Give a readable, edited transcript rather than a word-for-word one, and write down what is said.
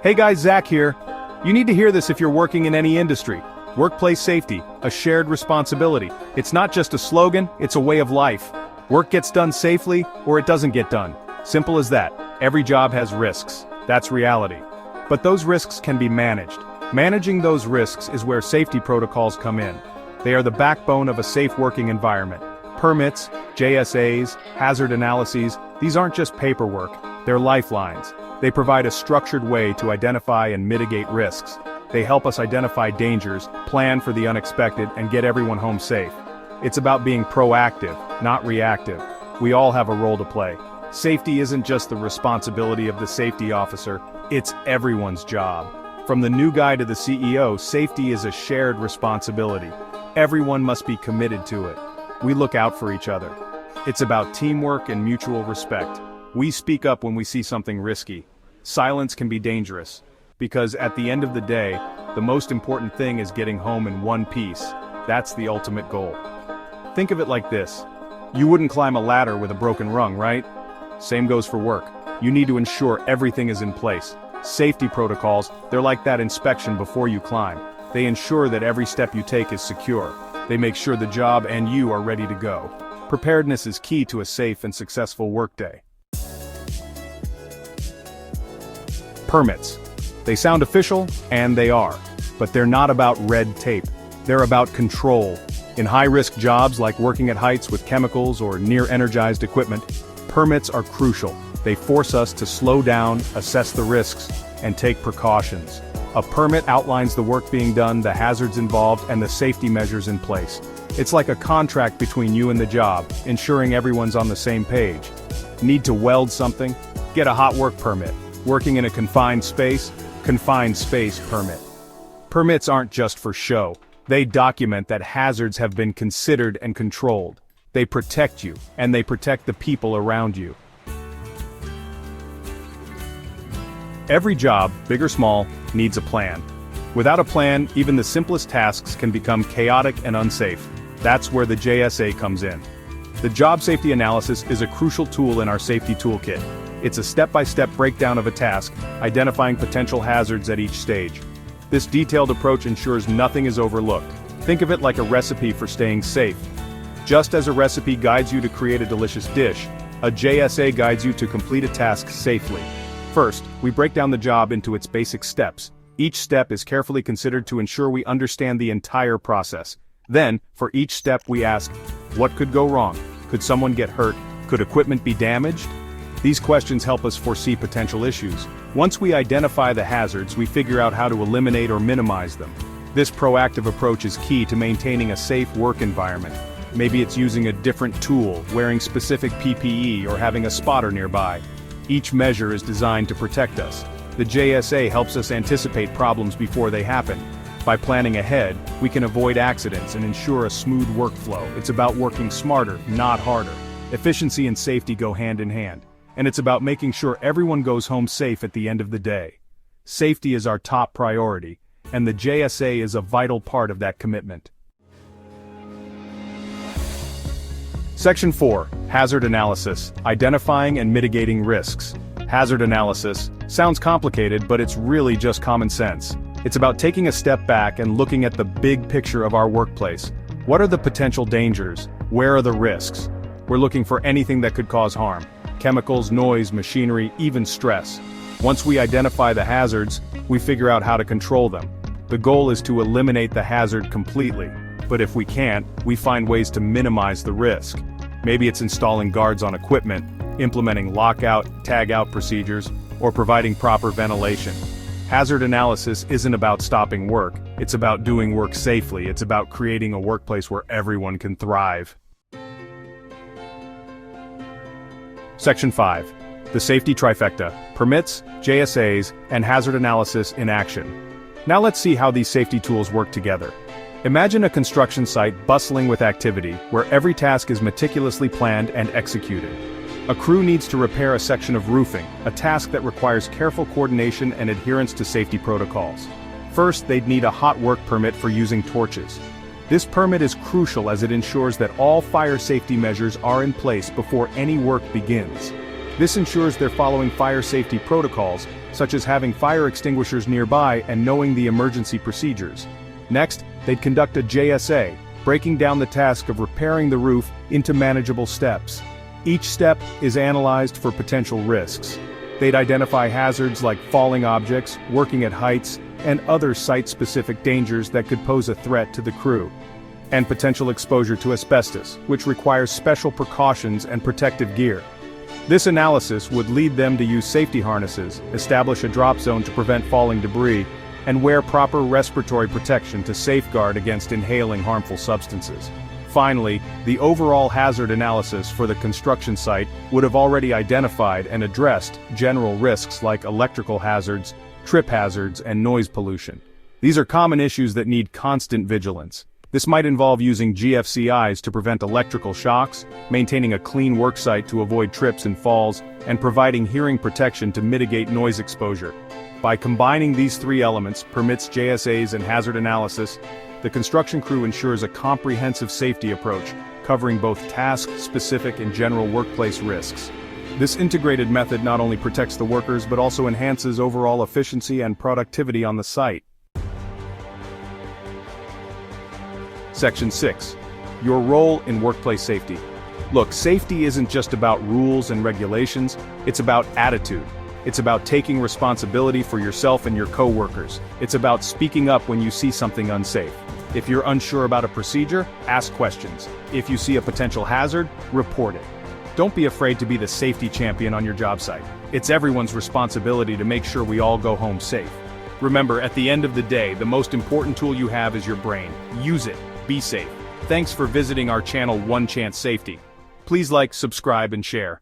Hey guys, Zach here. You need to hear this if you're working in any industry. Workplace safety, a shared responsibility. It's not just a slogan, it's a way of life. Work gets done safely, or it doesn't get done. Simple as that. Every job has risks. That's reality. But those risks can be managed. Managing those risks is where safety protocols come in. They are the backbone of a safe working environment. Permits, JSAs, hazard analyses, these aren't just paperwork, they're lifelines. They provide a structured way to identify and mitigate risks. They help us identify dangers, plan for the unexpected, and get everyone home safe. It's about being proactive, not reactive. We all have a role to play. Safety isn't just the responsibility of the safety officer, it's everyone's job. From the new guy to the CEO, safety is a shared responsibility. Everyone must be committed to it. We look out for each other. It's about teamwork and mutual respect. We speak up when we see something risky. Silence can be dangerous, because at the end of the day, the most important thing is getting home in one piece. That's the ultimate goal. Think of it like this. You wouldn't climb a ladder with a broken rung, right? Same goes for work. You need to ensure everything is in place. Safety protocols, they're like that inspection before you climb. They ensure that every step you take is secure. They make sure the job and you are ready to go. Preparedness is key to a safe and successful workday. Permits. They sound official, and they are. But they're not about red tape. They're about control. In high-risk jobs like working at heights with chemicals or near-energized equipment, permits are crucial. They force us to slow down, assess the risks, and take precautions. A permit outlines the work being done, the hazards involved, and the safety measures in place. It's like a contract between you and the job, ensuring everyone's on the same page. Need to weld something? Get a hot work permit. Working in a confined space permit. Permits aren't just for show. They document that hazards have been considered and controlled. They protect you, and they protect the people around you. Every job, big or small, needs a plan. Without a plan, even the simplest tasks can become chaotic and unsafe. That's where the JSA comes in. The job safety analysis is a crucial tool in our safety toolkit. It's a step-by-step breakdown of a task, identifying potential hazards at each stage. This detailed approach ensures nothing is overlooked. Think of it like a recipe for staying safe. Just as a recipe guides you to create a delicious dish, a JSA guides you to complete a task safely. First, we break down the job into its basic steps. Each step is carefully considered to ensure we understand the entire process. Then, for each step we ask, what could go wrong? Could someone get hurt? Could equipment be damaged? These questions help us foresee potential issues. Once we identify the hazards, we figure out how to eliminate or minimize them. This proactive approach is key to maintaining a safe work environment. Maybe it's using a different tool, wearing specific PPE, or having a spotter nearby. Each measure is designed to protect us. The JSA helps us anticipate problems before they happen. By planning ahead, we can avoid accidents and ensure a smooth workflow. It's about working smarter, not harder. Efficiency and safety go hand in hand. And it's about making sure everyone goes home safe at the end of the day. Safety is our top priority, and the JSA is a vital part of that commitment. Section 4. Hazard Analysis. Identifying and mitigating risks. Hazard analysis sounds complicated, but it's really just common sense. It's about taking a step back and looking at the big picture of our workplace. What are the potential dangers? Where are the risks? We're looking for anything that could cause harm. Chemicals, noise, machinery, even stress. Once we identify the hazards, we figure out how to control them. The goal is to eliminate the hazard completely. But if we can't, we find ways to minimize the risk. Maybe it's installing guards on equipment, implementing lockout, tag-out procedures, or providing proper ventilation. Hazard analysis isn't about stopping work, it's about doing work safely, it's about creating a workplace where everyone can thrive. Section 5. The Safety Trifecta. Permits, JSAs, and hazard analysis in action. Now let's see how these safety tools work together. Imagine a construction site bustling with activity, where every task is meticulously planned and executed. A crew needs to repair a section of roofing, a task that requires careful coordination and adherence to safety protocols. First, they'd need a hot work permit for using torches. This permit is crucial as it ensures that all fire safety measures are in place before any work begins. This ensures they're following fire safety protocols, such as having fire extinguishers nearby and knowing the emergency procedures. Next, they'd conduct a JSA, breaking down the task of repairing the roof into manageable steps. Each step is analyzed for potential risks. They'd identify hazards like falling objects, working at heights, and other site-specific dangers that could pose a threat to the crew. And potential exposure to asbestos, which requires special precautions and protective gear. This analysis would lead them to use safety harnesses, establish a drop zone to prevent falling debris, and wear proper respiratory protection to safeguard against inhaling harmful substances. Finally, the overall hazard analysis for the construction site would have already identified and addressed general risks like electrical hazards, trip hazards, and noise pollution. These are common issues that need constant vigilance. This might involve using GFCIs to prevent electrical shocks, maintaining a clean worksite to avoid trips and falls, and providing hearing protection to mitigate noise exposure. By combining these three elements, permits, JSAs, and hazard analysis, the construction crew ensures a comprehensive safety approach, covering both task-specific and general workplace risks. This integrated method not only protects the workers but also enhances overall efficiency and productivity on the site. Section 6. Your role in workplace safety. Look, safety isn't just about rules and regulations, it's about attitude. It's about taking responsibility for yourself and your co-workers. It's about speaking up when you see something unsafe. If you're unsure about a procedure, ask questions. If you see a potential hazard, report it. Don't be afraid to be the safety champion on your job site. It's everyone's responsibility to make sure we all go home safe. Remember, at the end of the day, the most important tool you have is your brain. Use it. Be safe. Thanks for visiting our channel One Chance Safety. Please like, subscribe, and share.